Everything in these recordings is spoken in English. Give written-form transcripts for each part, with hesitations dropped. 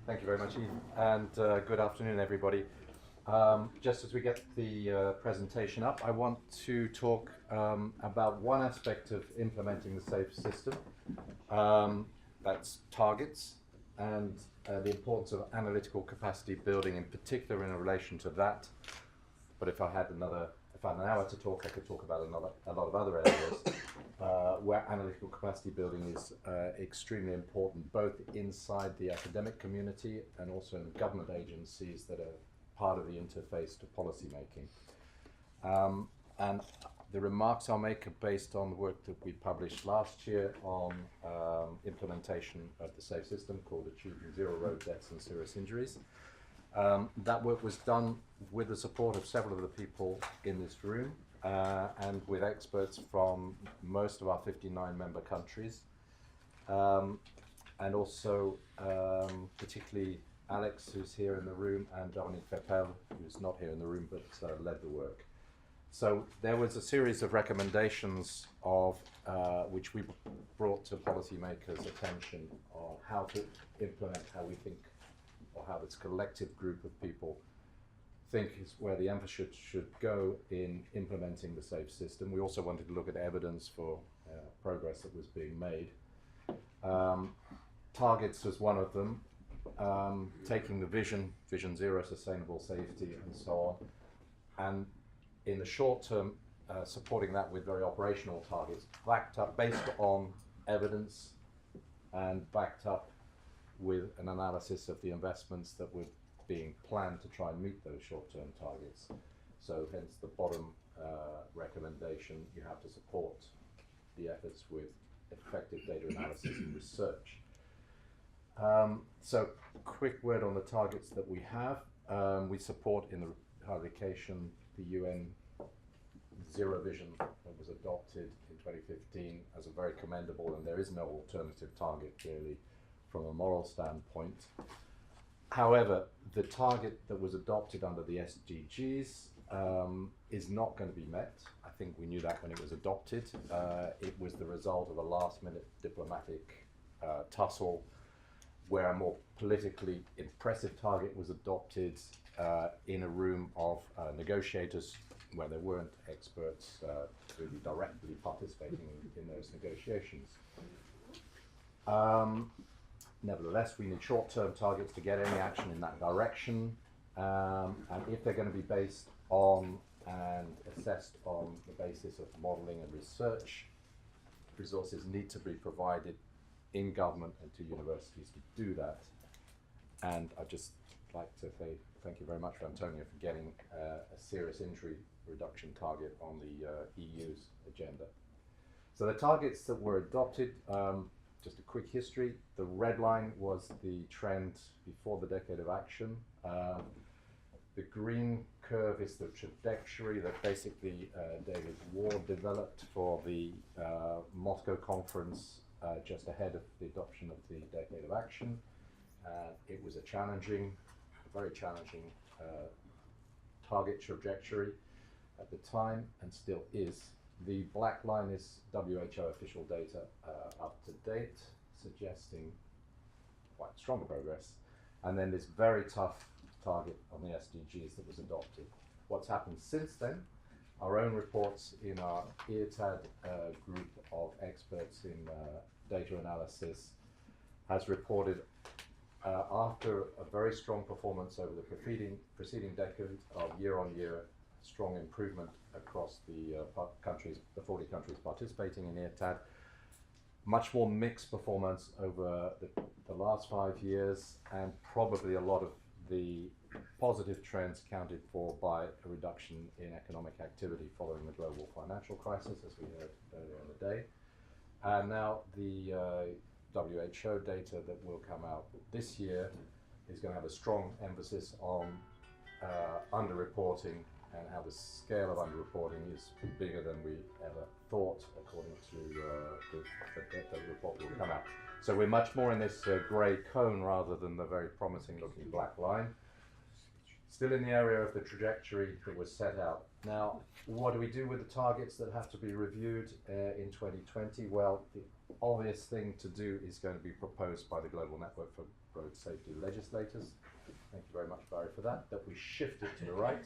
Thank you very much, Ian, and good afternoon, everybody. Just as we get the presentation up, I want to talk about one aspect of implementing the SAFE system. That's targets and the importance of analytical capacity building, in particular in relation to that. But if I had an hour to talk, I could talk about a lot of other areas where analytical capacity building is extremely important, both inside the academic community and also in government agencies that are part of the interface to policy making. And the remarks I'll make are based on the work that we published last year on implementation of the SAFE system called Achieving Zero Road Deaths and Serious Injuries. That work was done with the support of several of the people in this room and with experts from most of our 59 member countries, and also particularly Alex, who's here in the room, and Dominique Fepel, who's not here in the room but led the work. So there was a series of recommendations of which we brought to policymakers' attention on how to implement, how we think, or how this collective group of people think is where the emphasis should go in implementing the SAFE system. We also wanted to look at evidence for progress that was being made. Targets was one of them, taking the Vision Zero, sustainable safety, and so on, and in the short term, supporting that with very operational targets, backed up based on evidence and backed up with an analysis of the investments that were being planned to try and meet those short-term targets. So hence the bottom recommendation, you have to support the efforts with effective data analysis and research. So quick word on the targets that we have. We support in the publication the UN Zero Vision that was adopted in 2015 as a very commendable, and there is no alternative target really from a moral standpoint. However, the target that was adopted under the SDGs is not going to be met. I think we knew that when it was adopted. It was the result of a last-minute diplomatic tussle where a more politically impressive target was adopted in a room of negotiators where there weren't experts really directly participating in those negotiations. Nevertheless, we need short-term targets to get any action in that direction, and if they're going to be based on and assessed on the basis of modelling and research, resources need to be provided in government and to universities to do that. And I'd just like to say thank you very much for Antonio for getting a serious injury reduction target on the EU's agenda. So the targets that were adopted, just a quick history. The red line was the trend before the decade of action. The green curve is the trajectory that basically David Ward developed for the Moscow conference just ahead of the adoption of the decade of action. It was a very challenging target trajectory at the time, and still is. The black line is WHO official data up to date, suggesting quite strong progress. And then this very tough target on the SDGs that was adopted. What's happened since then? Our own reports in our IRTAD group of experts in data analysis has reported after a very strong performance over the preceding decade of year-on-year strong improvement across the 40 countries participating in IRTAD. Much more mixed performance over the last 5 years, and probably a lot of the positive trends accounted for by a reduction in economic activity following the global financial crisis, as we heard earlier in the day. And now the WHO data that will come out this year is going to have a strong emphasis on underreporting, and how the scale of underreporting is bigger than we ever thought, according to the report that will come out. So we're much more in this grey cone rather than the very promising looking black line. still in the area of the trajectory that was set out. Now, what do we do with the targets that have to be reviewed in 2020? Well, the obvious thing to do is going to be proposed by the Global Network for Road Safety legislators. Thank you very much, Barry, for that we shift it to the right.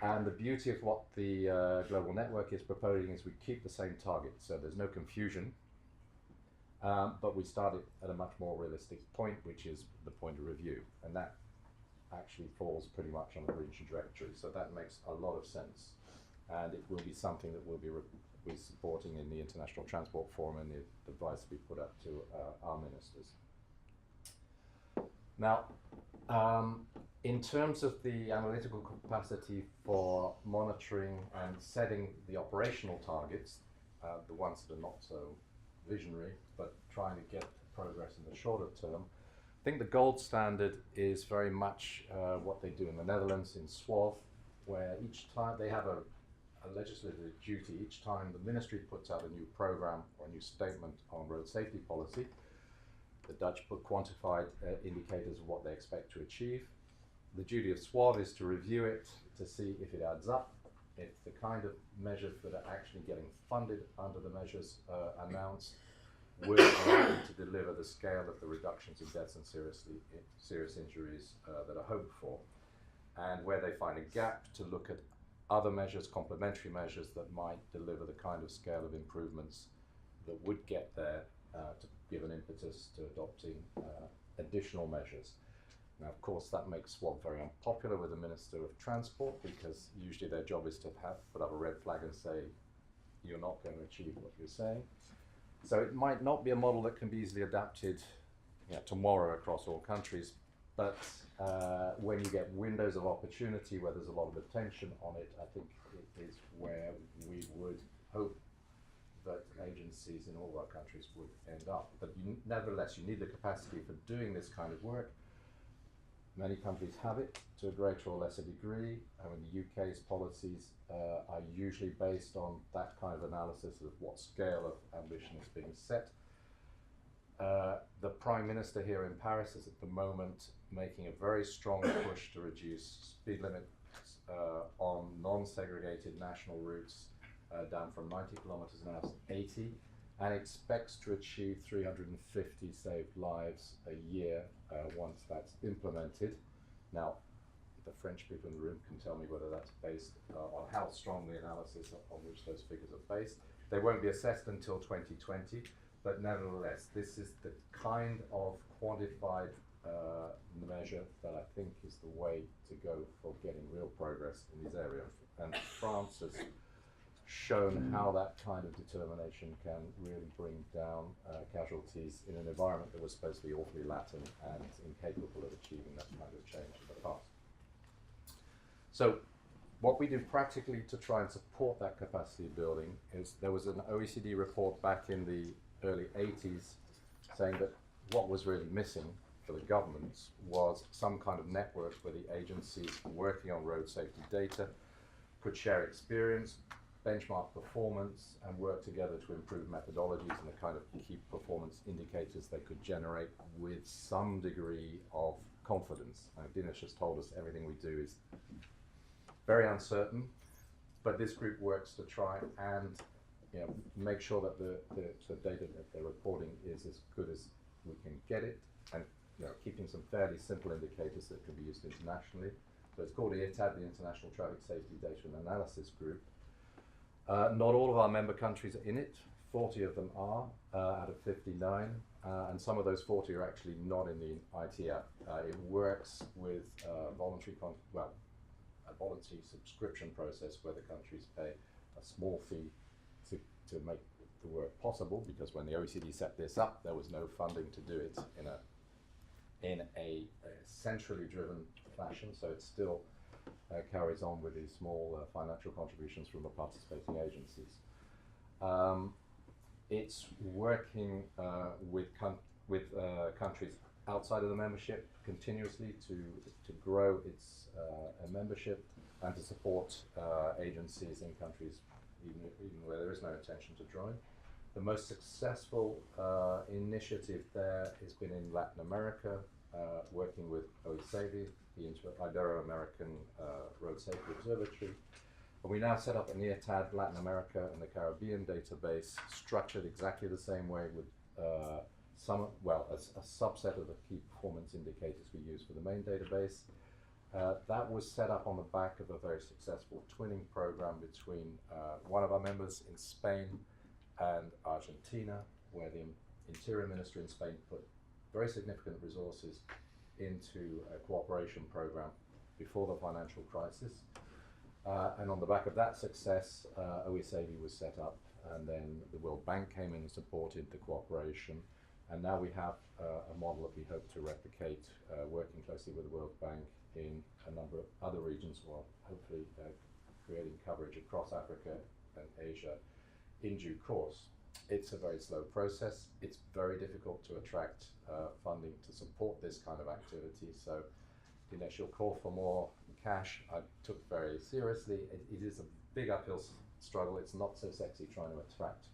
And the beauty of what the Global Network is proposing is we keep the same target, so there's no confusion. But we started at a much more realistic point, which is the point of review, and that actually falls pretty much on the green trajectory. So that makes a lot of sense, and it will be something that we'll be supporting in the International Transport Forum and the advice we put up to our ministers. Now, in terms of the analytical capacity for monitoring and setting the operational targets, the ones that are not so visionary, but trying to get progress in the shorter term, I think the gold standard is very much what they do in the Netherlands, in SWAV, where each time they have a legislative duty, each time the ministry puts out a new program or a new statement on road safety policy, the Dutch put quantified indicators of what they expect to achieve. The duty of SWAV is to review it to see if it adds up, if the kind of measures that are actually getting funded under the measures announced will allow them to deliver the scale of the reductions in deaths and serious injuries that are hoped for. And where they find a gap, to look at other measures, complementary measures that might deliver the kind of scale of improvements that would get there to give an impetus to adopting additional measures. Now, of course, that makes SWAB very unpopular with the Minister of Transport, because usually their job is to put up a red flag and say, you're not going to achieve what you're saying. So it might not be a model that can be easily adapted tomorrow across all countries, but when you get windows of opportunity where there's a lot of attention on it, I think it is where we would hope that agencies in all our countries would end up. But nevertheless, you need the capacity for doing this kind of work. Many countries have it to a greater or lesser degree. I mean, the UK's policies are usually based on that kind of analysis of what scale of ambition is being set. The Prime Minister here in Paris is at the moment making a very strong push to reduce speed limits on non-segregated national routes down from 90 kilometers an hour to 80, and expects to achieve 350 saved lives a year once that's implemented. Now, the French people in the room can tell me whether that's based on how strong the analysis on which those figures are based. They won't be assessed until 2020, but nevertheless, this is the kind of quantified measure that I think is the way to go for getting real progress in these areas. And France has shown how that kind of determination can really bring down casualties in an environment that was supposed to be awfully Latin and incapable of achieving that kind of change in the past. So what we do practically to try and support that capacity building is there was an OECD report back in the early 80s saying that what was really missing for the governments was some kind of network where the agencies working on road safety data could share experience, benchmark performance, and work together to improve methodologies and the kind of key performance indicators they could generate with some degree of confidence. Dinesh has told us everything we do is very uncertain, but this group works to try and make sure that the data that they're reporting is as good as we can get it, and keeping some fairly simple indicators that can be used internationally. So it's called ITAD, the International Traffic Safety Data and Analysis Group. Not all of our member countries are in it. 40 of them are out of 59, and some of those 40 are actually not in the ITF. It works with a voluntary subscription process where the countries pay a small fee to make the work possible, because when the OECD set this up, there was no funding to do it in a centrally driven fashion, so it still carries on with these small financial contributions from the participating agencies. It's working with countries outside of the membership continuously to grow its membership and to support agencies in countries even where there is no intention to join. The most successful initiative there has been in Latin America, working with OECD, the Ibero-American Road Safety Observatory. And we now set up an IATAD Latin America and the Caribbean database, structured exactly the same way with a subset of the key performance indicators we use for the main database. That was set up on the back of a very successful twinning program between one of our members in Spain and Argentina, where the Interior Ministry in Spain put very significant resources into a cooperation program before the financial crisis. And on the back of that success, OECD was set up, and then the World Bank came in and supported the cooperation. And now we have a model that we hope to replicate, working closely with the World Bank in a number of other regions, while hopefully creating coverage across Africa and Asia in due course. It's a very slow process. It's very difficult to attract funding to support this kind of activity. So the initial call for more cash I took very seriously. It is a big uphill struggle. It's not so sexy trying to attract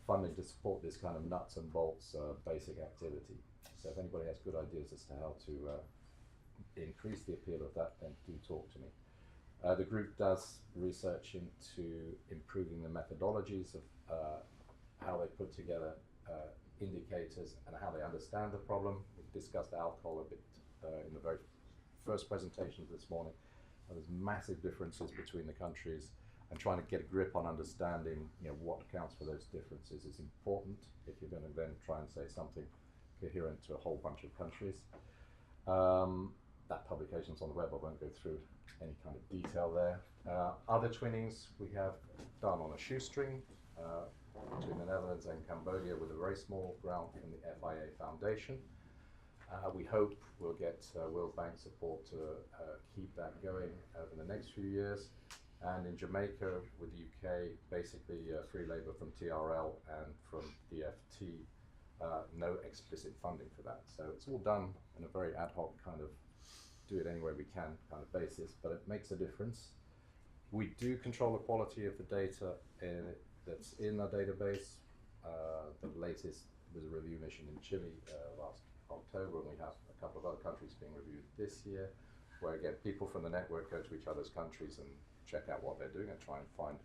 funding to support this kind of nuts and bolts basic activity. So if anybody has good ideas as to how to increase the appeal of that, then do talk to me. The group does research into improving the methodologies of how they put together indicators and how they understand the problem. We've discussed alcohol a bit in the very first presentation this morning. There's massive differences between the countries, and trying to get a grip on understanding, what accounts for those differences is important if you're going to then try and say something coherent to a whole bunch of countries. That publication's on the web. I won't go through any kind of detail there. Other twinnings we have done on a shoestring between the Netherlands and Cambodia with a very small grant from the FIA Foundation. We hope we'll get World Bank support to keep that going over the next few years. And in Jamaica with the UK, basically free labour from TRL and from DFT, no explicit funding for that. So it's all done in a very ad hoc kind of do it any way we can kind of basis, but it makes a difference. We do control the quality of the data that's in our database. The latest was a review mission in Chile last October, and we have a couple of other countries being reviewed this year, where again people from the network go to each other's countries and check out what they're doing and try and find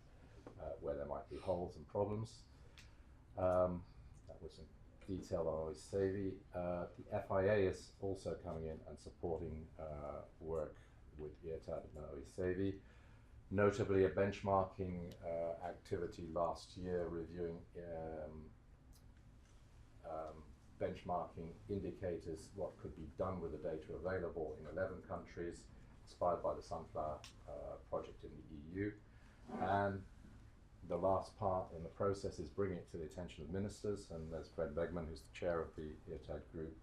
where there might be holes and problems. That was some detail on OECD. The FIA is also coming in and supporting work with IATAD and OECD. Notably, a benchmarking activity last year reviewing benchmarking indicators, what could be done with the data available in 11 countries, inspired by the Sunflower project in the EU. And the last part in the process is bringing it to the attention of ministers, and there's Fred Begman, who's the chair of the IATAD group,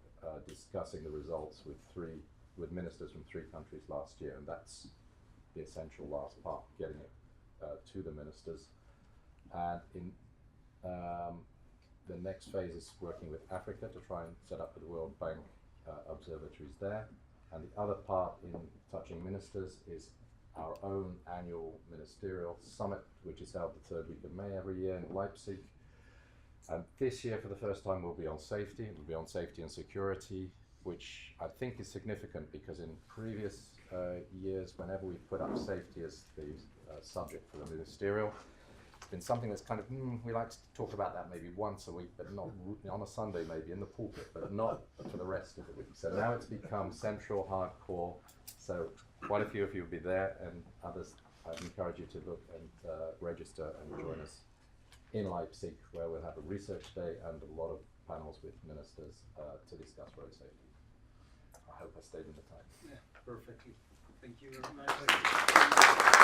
discussing the results with ministers from 3 countries last year, and that's the essential last part, getting it to the ministers. And in the next phase is working with Africa to try and set up with the World Bank observatories there. And the other part in touching ministers is our own annual ministerial summit, which is held the 3rd week of May every year in Leipzig. And this year, for the first time, we'll be on safety. It will be on safety and security, which I think is significant because in previous years, whenever we've put up safety as the subject for the ministerial, it's been something that's kind of, we like to talk about that maybe once a week, but not on a Sunday maybe in the pulpit, but not for the rest of the week. So now it's become central, hardcore. So quite a few of you will be there, and others, I encourage you to look and register and join us in Leipzig, where we'll have a research day and a lot of panels with ministers to discuss road safety. I hope I stayed in the time. Yeah, perfectly. Thank you very much.